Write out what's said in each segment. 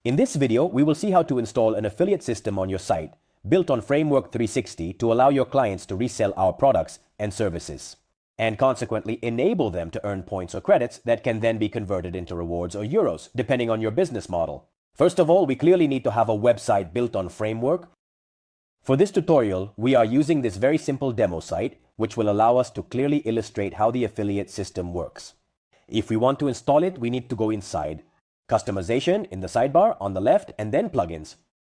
In this video, we will see how to install an affiliate system on your site, built on Framework360 to allow your clients to resell our products and services, and consequently enable them to earn points or credits that can then be converted into rewards or euros, depending on your business model. First of all, we clearly need to have a website built on Framework. For this tutorial, we are using this very simple demo site, which will allow us to clearly illustrate how the affiliate system works. If we want to install it, we need to go inside Customization in the sidebar on the left, and then Plugins.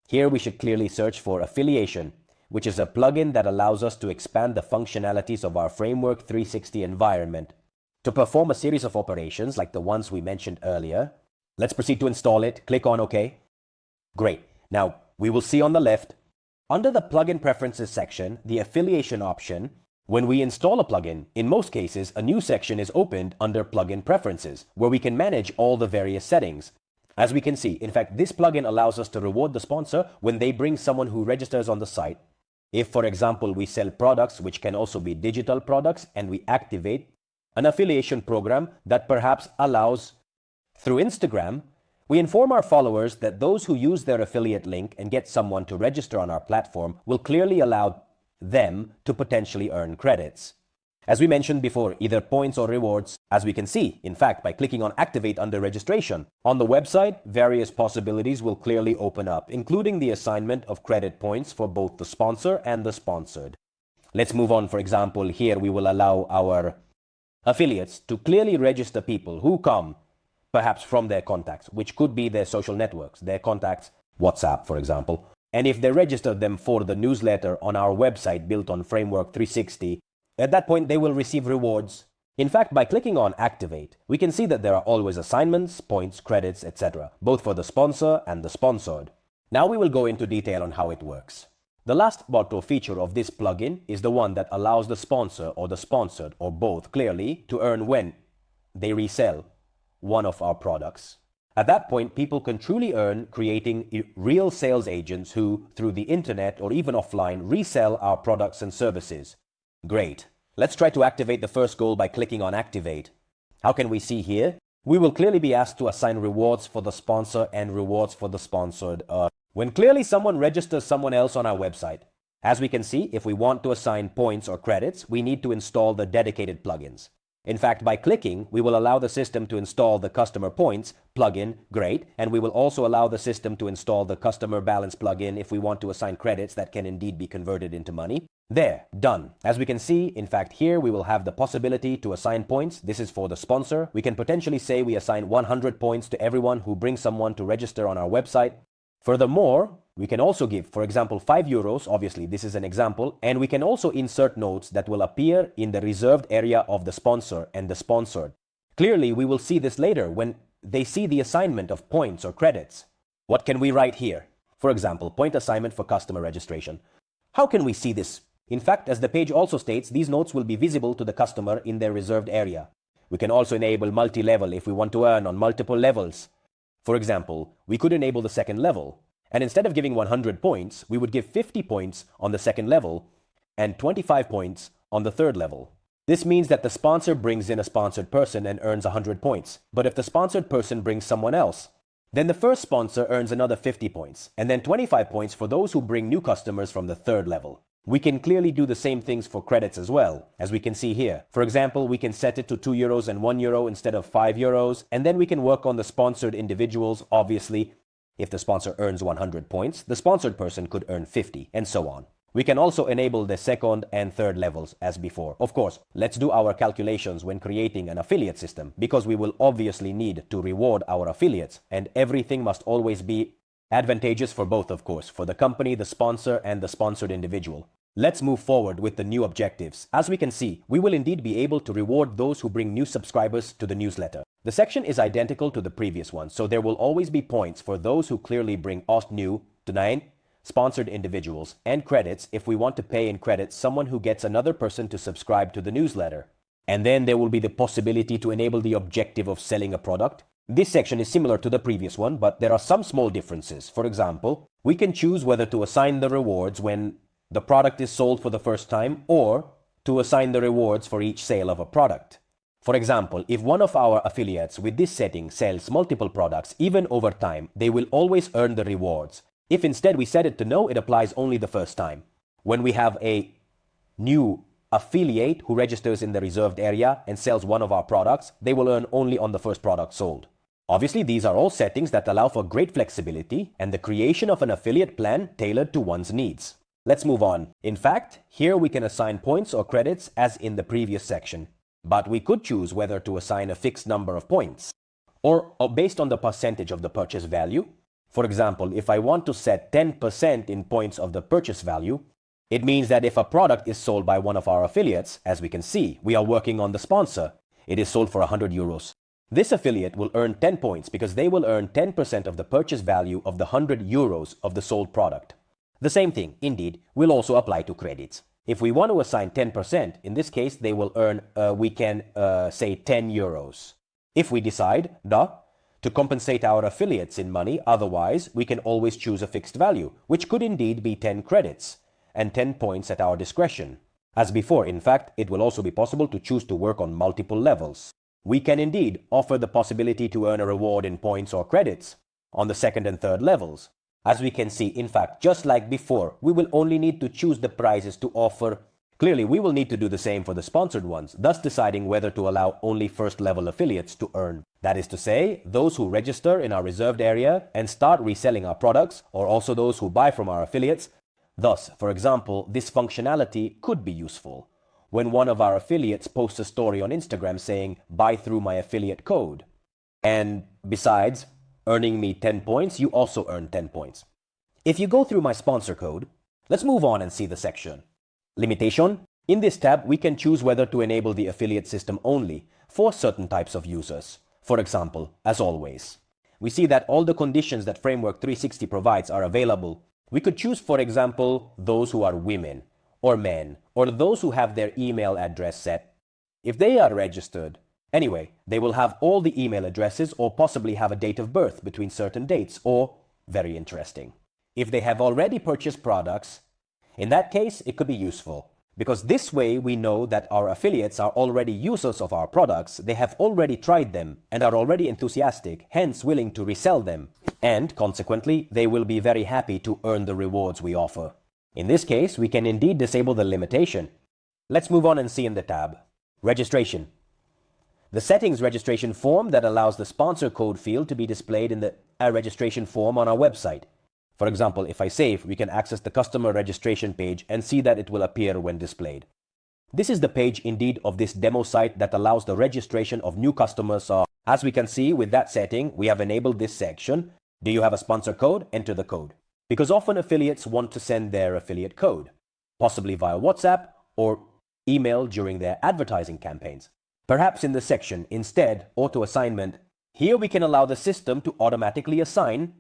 Here we should clearly search for Affiliation, which is a plugin that allows us to expand the functionalities of our Framework360 environment to perform a series of operations like the ones we mentioned earlier. Let's proceed to install it. Click on OK. Great. Now, we will see on the left, under the Plugin Preferences section, the Affiliation option. When we install a plugin, in most cases, a new section is opened under Plugin Preferences, where we can manage all the various settings. As we can see, in fact, this plugin allows us to reward the sponsor when they bring someone who registers on the site. If, for example, we sell products, which can also be digital products, and we activate an affiliation program that perhaps allows, through Instagram, we inform our followers that those who use their affiliate link and get someone to register on our platform will clearly allow them to potentially earn credits. As we mentioned before, either points or rewards, as we can see, in fact, by clicking on Activate under registration. On the website, various possibilities will clearly open up, including the assignment of credit points for both the sponsor and the sponsored. Let's move on. For example, here we will allow our affiliates to clearly register people who come perhaps from their contacts, which could be their social networks, their contacts, WhatsApp, for example. And if they register them for the newsletter on our website built on Framework360, at that point they will receive rewards. In fact, by clicking on Activate, we can see that there are always assignments, points, credits, etc., both for the sponsor and the sponsored. Now we will go into detail on how it works. The last part or feature of this plugin is the one that allows the sponsor or the sponsored, or both clearly, to earn when they resell one of our products. At that point, people can truly earn creating real sales agents who, through the internet or even offline, resell our products and services. Great. Let's try to activate the first goal by clicking on Activate. How can we see here? We will clearly be asked to assign rewards for the sponsor and rewards for the sponsored when clearly someone registers someone else on our website. As we can see, if we want to assign points or credits, we need to install the dedicated plugins. In fact, by clicking, we will allow the system to install the Customer Points plugin, great, and we will also allow the system to install the Customer Balance plugin if we want to assign credits that can indeed be converted into money. There, done. As we can see, in fact, here we will have the possibility to assign points. This is for the sponsor. We can potentially say we assign 100 points to everyone who brings someone to register on our website. Furthermore, we can also give, for example, 5 euros, obviously this is an example, and we can also insert notes that will appear in the reserved area of the sponsor and the sponsored. Clearly, we will see this later when they see the assignment of points or credits. What can we write here? For example, point assignment for customer registration. How can we see this? In fact, as the page also states, these notes will be visible to the customer in their reserved area. We can also enable multi-level if we want to earn on multiple levels. For example, we could enable the second level, and instead of giving 100 points, we would give 50 points on the second level and 25 points on the third level. This means that the sponsor brings in a sponsored person and earns 100 points. But if the sponsored person brings someone else, then the first sponsor earns another 50 points, and then 25 points for those who bring new customers from the third level. We can clearly do the same things for credits as well, as we can see here. For example, we can set it to 2 euros and 1 euro instead of 5 euros, and then we can work on the sponsored individuals. Obviously, if the sponsor earns 100 points, the sponsored person could earn 50, and so on. We can also enable the second and third levels as before. Of course, let's do our calculations when creating an affiliate system, because we will obviously need to reward our affiliates, and everything must always be advantageous for both, of course, for the company, the sponsor, and the sponsored individual. Let's move forward with the new objectives. As we can see, we will indeed be able to reward those who bring new subscribers to the newsletter. The section is identical to the previous one, so there will always be points for those who clearly bring us new to 9 sponsored individuals, and credits if we want to pay in credits someone who gets another person to subscribe to the newsletter. And then there will be the possibility to enable the objective of selling a product. This section is similar to the previous one, but there are some small differences. For example, we can choose whether to assign the rewards when the product is sold for the first time, or to assign the rewards for each sale of a product. For example, if one of our affiliates with this setting sells multiple products, even over time, they will always earn the rewards. If instead we set it to no, it applies only the first time. When we have a new affiliate who registers in the reserved area and sells one of our products, they will earn only on the first product sold. Obviously, these are all settings that allow for great flexibility and the creation of an affiliate plan tailored to one's needs. Let's move on. In fact, here we can assign points or credits as in the previous section. But we could choose whether to assign a fixed number of points or based on the percentage of the purchase value. For example, if I want to set 10% in points of the purchase value, it means that if a product is sold by one of our affiliates, as we can see, we are working on the sponsor. It is sold for 100 euros. This affiliate will earn 10 points because they will earn 10% of the purchase value of the 100 euros of the sold product. The same thing, indeed, will also apply to credits. If we want to assign 10%, in this case, they will earn, we can say 10 euros. If we decide, to compensate our affiliates in money, otherwise, we can always choose a fixed value, which could indeed be 10 credits and 10 points at our discretion. As before, in fact, it will also be possible to choose to work on multiple levels. We can indeed offer the possibility to earn a reward in points or credits on the second and third levels. As we can see, in fact, just like before, we will only need to choose the prices to offer. Clearly, we will need to do the same for the sponsored ones, thus deciding whether to allow only first-level affiliates to earn. That is to say, those who register in our reserved area and start reselling our products, or also those who buy from our affiliates. Thus, for example, this functionality could be useful when one of our affiliates posts a story on Instagram saying, "Buy through my affiliate code." And besides earning me 10 points, you also earn 10 points. If you go through my sponsor code, let's move on and see the section. Limitation. In this tab, we can choose whether to enable the affiliate system only for certain types of users. For example, as always, we see that all the conditions that Framework 360 provides are available. We could choose, for example, those who are women or men, or those who have their email address set. If they are registered, anyway, they will have all the email addresses or possibly have a date of birth between certain dates, or, very interesting, if they have already purchased products, in that case, it could be useful. Because this way we know that our affiliates are already users of our products, they have already tried them and are already enthusiastic, hence willing to resell them. And consequently, they will be very happy to earn the rewards we offer. In this case, we can indeed disable the limitation. Let's move on and see in the tab. Registration. The settings registration form that allows the sponsor code field to be displayed in the registration form on our website. For example, if I save, we can access the customer registration page and see that it will appear when displayed. This is the page indeed of this demo site that allows the registration of new customers. As we can see with that setting, we have enabled this section. Do you have a sponsor code? Enter the code. Because often affiliates want to send their affiliate code, possibly via WhatsApp or email during their advertising campaigns. Perhaps in the section, instead, auto assignment, here we can allow the system to automatically assign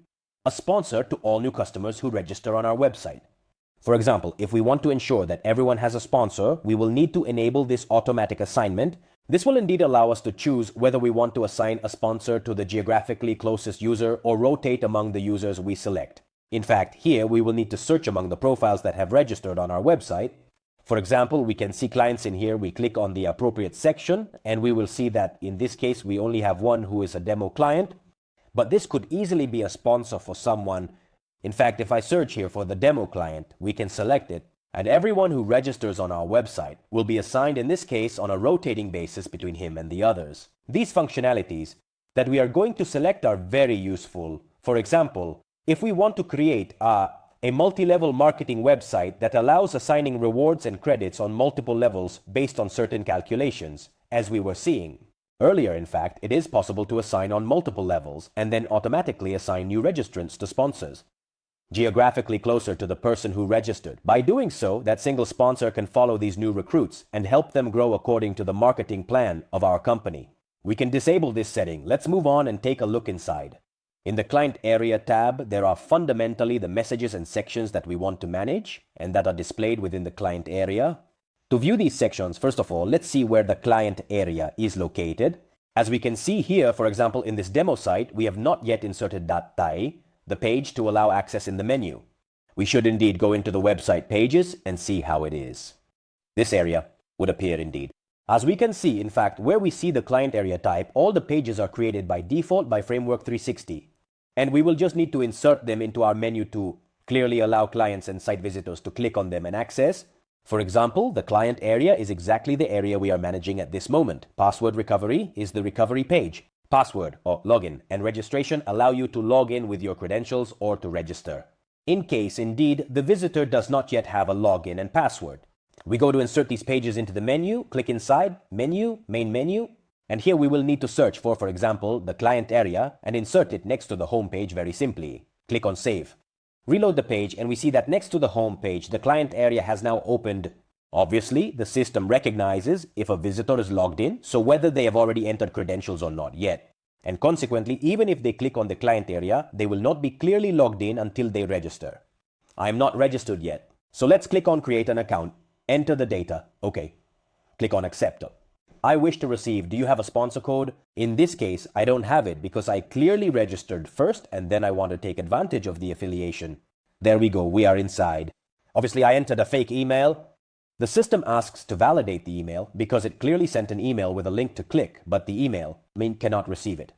a sponsor to all new customers who register on our website. For example, if we want to ensure that everyone has a sponsor, we will need to enable this automatic assignment. This will indeed allow us to choose whether we want to assign a sponsor to the geographically closest user or rotate among the users we select. In fact, here we will need to search among the profiles that have registered on our website. For example, we can see clients in here. We click on the appropriate section and we will see that in this case, we only have one who is a demo client. But this could easily be a sponsor for someone. In fact, if I search here for the demo client, we can select it. And everyone who registers on our website will be assigned in this case on a rotating basis between him and the others. These functionalities that we are going to select are very useful. For example, if we want to create a multi-level marketing website that allows assigning rewards and credits on multiple levels based on certain calculations, as we were seeing. Earlier, in fact, it is possible to assign on multiple levels and then automatically assign new registrants to sponsors, geographically closer to the person who registered. By doing so, that single sponsor can follow these new recruits and help them grow according to the marketing plan of our company. We can disable this setting. Let's move on and take a look inside. In the Client Area tab, there are fundamentally the messages and sections that we want to manage and that are displayed within the Client Area. To view these sections, first of all, let's see where the Client Area is located. As we can see here, for example, in this demo site, we have not yet inserted .tai, the page to allow access in the menu. We should indeed go into the website pages and see how it is. This area would appear indeed. As we can see, in fact, where we see the client area type, all the pages are created by default by Framework360. And we will just need to insert them into our menu to clearly allow clients and site visitors to click on them and access. For example, the client area is exactly the area we are managing at this moment. Password recovery is the recovery page. Password or login and registration allow you to log in with your credentials or to register. In case, indeed, the visitor does not yet have a login and password. We go to insert these pages into the menu, click inside, menu, main menu, and here we will need to search for example, the client area and insert it next to the home page very simply. Click on save. Reload the page and we see that next to the home page, the client area has now opened. Obviously, the system recognizes if a visitor is logged in, so whether they have already entered credentials or not yet. And consequently, even if they click on the client area, they will not be clearly logged in until they register. I am not registered yet. So let's click on create an account. Enter the data. Okay. Click on accept. I wish to receive. Do you have a sponsor code? In this case, I don't have it because I clearly registered first and then I want to take advantage of the affiliation. There we go. We are inside. Obviously, I entered a fake email. The system asks to validate the email because it clearly sent an email with a link to click, but the email cannot receive it.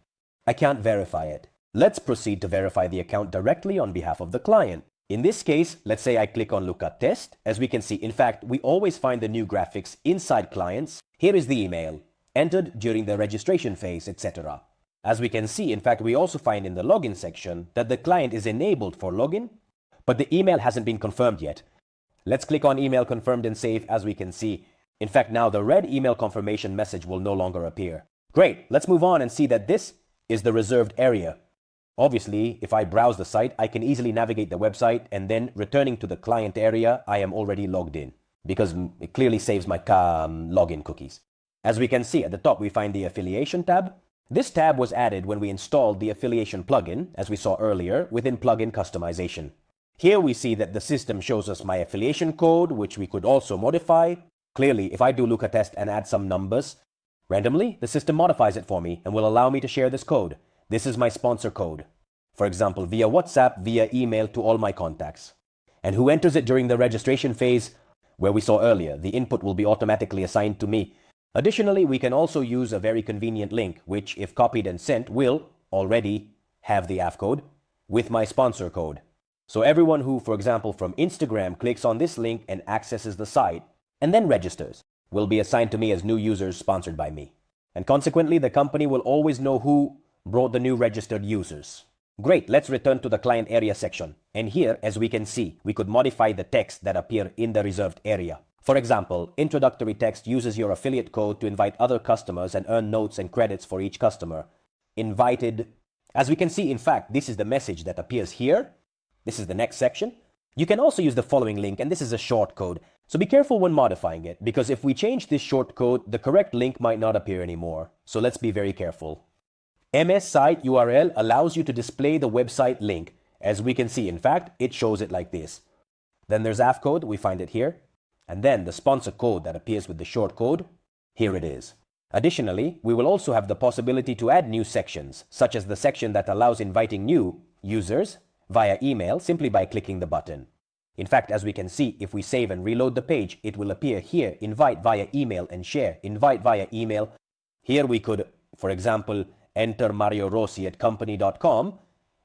I can't verify it. Let's proceed to verify the account directly on behalf of the client. In this case, let's say I click on look at test. As we can see, in fact, we always find the new graphics inside clients. Here is the email, entered during the registration phase, etc. As we can see, in fact, we also find in the login section that the client is enabled for login, but the email hasn't been confirmed yet. Let's click on email confirmed and save. As we can see, in fact, now the red email confirmation message will no longer appear. Great, let's move on and see that this is the reserved area. Obviously, if I browse the site, I can easily navigate the website and then returning to the client area, I am already logged in because it clearly saves my login cookies. As we can see at the top, we find the affiliation tab. This tab was added when we installed the affiliation plugin, as we saw earlier, within plugin customization. Here we see that the system shows us my affiliation code, which we could also modify. Clearly, if I do look at test and add some numbers, randomly, the system modifies it for me and will allow me to share this code. This is my sponsor code. For example, via WhatsApp, via email to all my contacts. And who enters it during the registration phase, where we saw earlier, the input will be automatically assigned to me. Additionally, we can also use a very convenient link, which if copied and sent will already have the AF code with my sponsor code. So everyone who, for example, from Instagram clicks on this link and accesses the site and then registers will be assigned to me as new users sponsored by me. And consequently, the company will always know who brought the new registered users. Great, let's return to the client area section. And here, as we can see, we could modify the text that appear in the reserved area. For example, introductory text uses your affiliate code to invite other customers and earn notes and credits for each customer. Invited. As we can see, in fact, this is the message that appears here. This is the next section. You can also use the following link, and this is a short code. So be careful when modifying it, because if we change this short code, the correct link might not appear anymore. So let's be very careful. MS site URL allows you to display the website link. As we can see, in fact, it shows it like this. Then there's AF code, we find it here. And then the sponsor code that appears with the short code, here it is. Additionally, we will also have the possibility to add new sections, such as the section that allows inviting new users via email simply by clicking the button. In fact, as we can see, if we save and reload the page, it will appear here, invite via email and share, invite via email. Here we could, for example, enter Mario Rossi at company.com,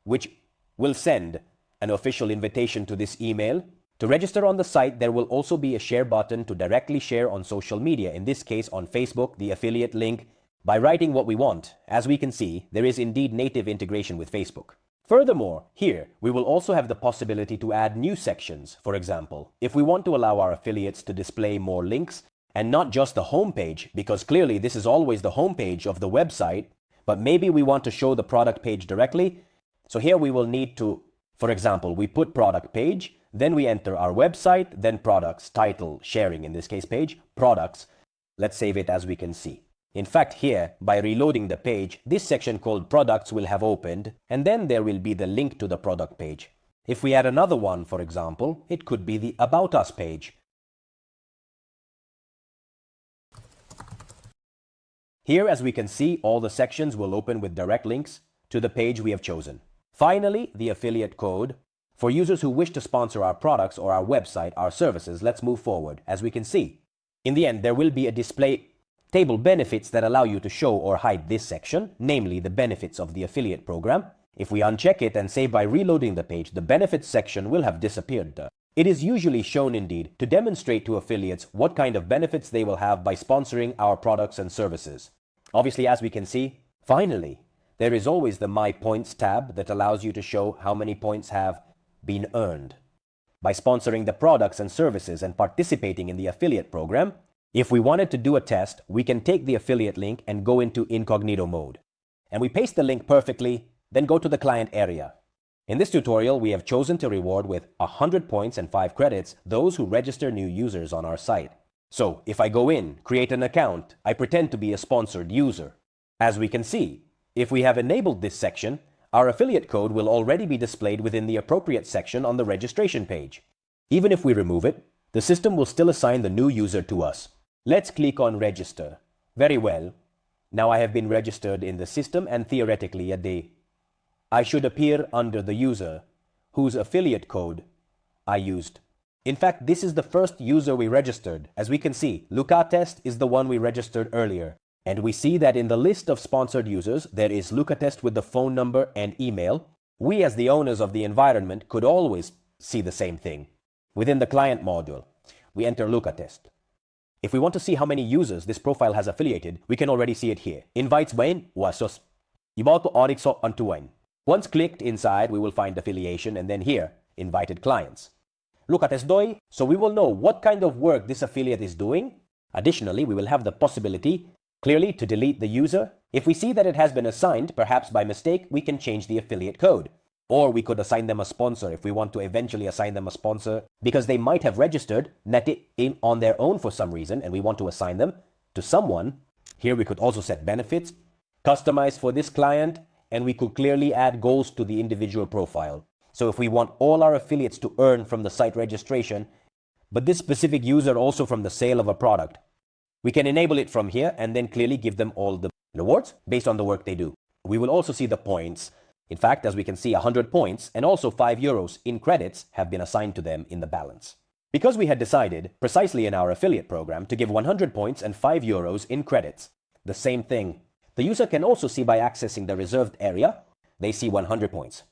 which will send an official invitation to this email. To register on the site, there will also be a share button to directly share on social media, in this case on Facebook, the affiliate link, by writing what we want. As we can see, there is indeed native integration with Facebook. Furthermore, here, we will also have the possibility to add new sections. For example, if we want to allow our affiliates to display more links, and not just the home page, because clearly this is always the home page of the website, but maybe we want to show the product page directly. So here we will need to, for example, we put product page, then we enter our website, then products, title, sharing, in this case page, products. Let's save it as we can see. In fact, here, by reloading the page, this section called products will have opened, and then there will be the link to the product page. If we add another one, for example, it could be the About Us page. Here, as we can see, all the sections will open with direct links to the page we have chosen. Finally, the affiliate code. For users who wish to sponsor our products or our website, our services, let's move forward. As we can see, in the end, there will be a display table benefits that allow you to show or hide this section, namely the benefits of the affiliate program. If we uncheck it and say by reloading the page, the benefits section will have disappeared. It is usually shown indeed to demonstrate to affiliates what kind of benefits they will have by sponsoring our products and services. Obviously, as we can see, finally, there is always the My Points tab that allows you to show how many points have been earned. By sponsoring the products and services and participating in the affiliate program, if we wanted to do a test, we can take the affiliate link and go into incognito mode. And we paste the link perfectly, then go to the client area. In this tutorial, we have chosen to reward with 100 points and 5 credits those who register new users on our site. So, if I go in, create an account, I pretend to be a sponsored user. As we can see, if we have enabled this section, our affiliate code will already be displayed within the appropriate section on the registration page. Even if we remove it, the system will still assign the new user to us. Let's click on Register. Very well. Now I have been registered in the system and theoretically I should appear under the user whose affiliate code I used. In fact, this is the first user we registered. As we can see, Lucatest is the one we registered earlier. And we see that in the list of sponsored users, there is Lucatest with the phone number and email. We as the owners of the environment could always see the same thing. Within the client module, we enter Lucatest. If we want to see how many users this profile has affiliated, we can already see it here. Invites bain wasos. Ibato orixo antuain. Once clicked inside, we will find affiliation and then here, invited clients. Lucatest doi, so we will know what kind of work this affiliate is doing. Additionally, we will have the possibility clearly to delete the user. If we see that it has been assigned, perhaps by mistake, we can change the affiliate code. Or we could assign them a sponsor if we want to eventually assign them a sponsor because they might have registered on their own for some reason and we want to assign them to someone. Here we could also set benefits, customize for this client, and we could clearly add goals to the individual profile. So if we want all our affiliates to earn from the site registration, but this specific user also from the sale of a product, we can enable it from here and then clearly give them all the rewards based on the work they do. We will also see the points. In fact, as we can see, 100 points and also 5 euros in credits have been assigned to them in the balance. Because we had decided, precisely in our affiliate program, to give 100 points and 5 euros in credits, the same thing. The user can also see by accessing the reserved area, they see 100 points.